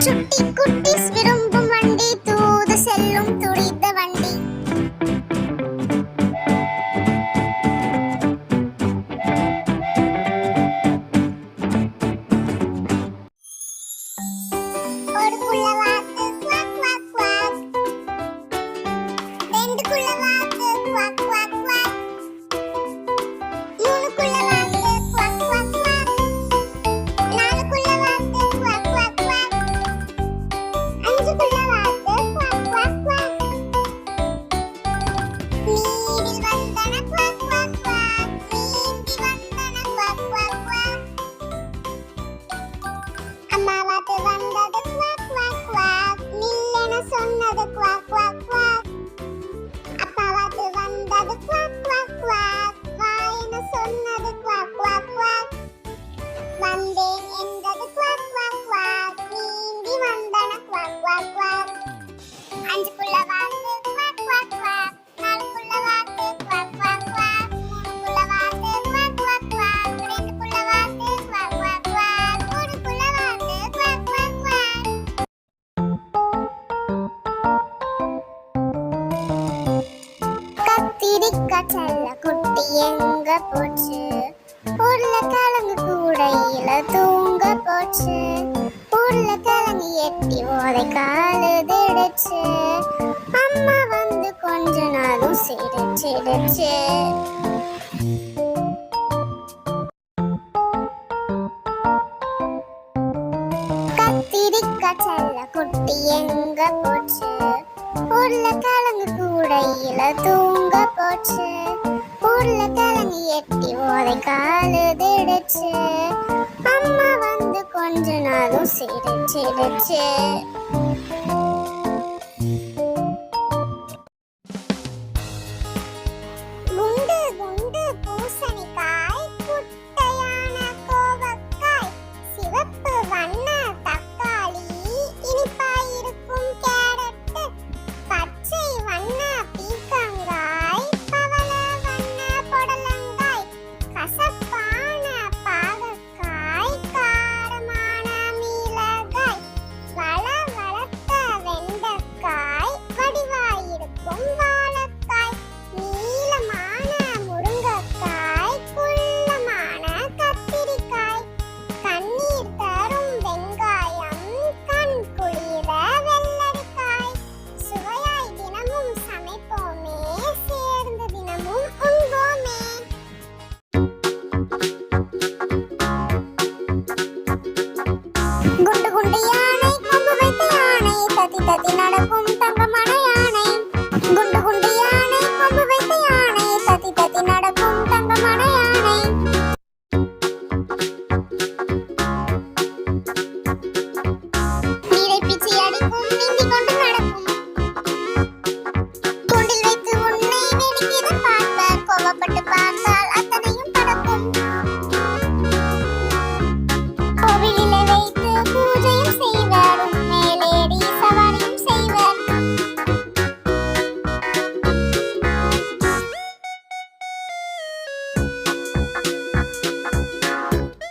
சுட்டி குட்டிஸ் விரும்பும் வண்டி, தூது செல்லும் துடித்த வண்டி. ஒரு குள்ள வாத்து குவாக் குவாக் குவாக், ரெண்டு குள்ள வாத்து குவாக் குவாக் குவாக், மூணு குள்ள வாத்து குவாக் குவாக் குவாக், நாலு குள்ள வாத்து குவாக் குவாக் குவாக், அஞ்சு குள்ள வாத்து குவாக் குவாக் குவாக். நீரில் வந்தன குவாக் குவாக் குவாக், நீந்தி வந்தன குவாக் குவாக் குவாக். அம்மா வாத்து வந்தது குவாக் குவாக் குவாக், நில்லென சொன்னது குவாக் குவாக் குவாக். அப்பா வாத்து வந்தது குவாக் குவாக் குவாக், வாயென சொன்னது குவாக் குவாக் குவாக். வந்தேன் என்றது குவாக் குவாக் குவாக், நீந்தி வந்தன குவாக் குவாக் குவாக். அஞ்சு குள்ள வாத்து குவாக் குவாக் குவாக், நாலு குள்ள வாத்து குவாக் குவாக் குவாக், மூணு குள்ள வாத்து குவாக் குவாக் குவாக், ரெண்டு குள்ள வாத்து குவாக் குவாக் குவாக், ஒரு குள்ள வாத்து குவாக் குவாக் குவாக். கத்திரிக்காய் செல்ல குட்டி எங்க போச்சு, உருளைக்கிழங்கு கூடையில தூங்க போச்சு, உருளைக்கிழங்கு எட்டி ஓதை காலுதிடுச்சு, அம்மா வந்து கொஞ்ச நாளும் சிரிச்சிடுச்சு. கத்திரிக்காய் செல்ல குட்டி எங்க போச்சு, உருளைக்கிழங்கு கூடையில தூங்க போச்சு, உருளைக்கிழங்கு எட்டி ஓதை காலுதிடுச்சு, அம்மா வந்து கொஞ்ச நாளும் சிரிச்சிடுச்சு.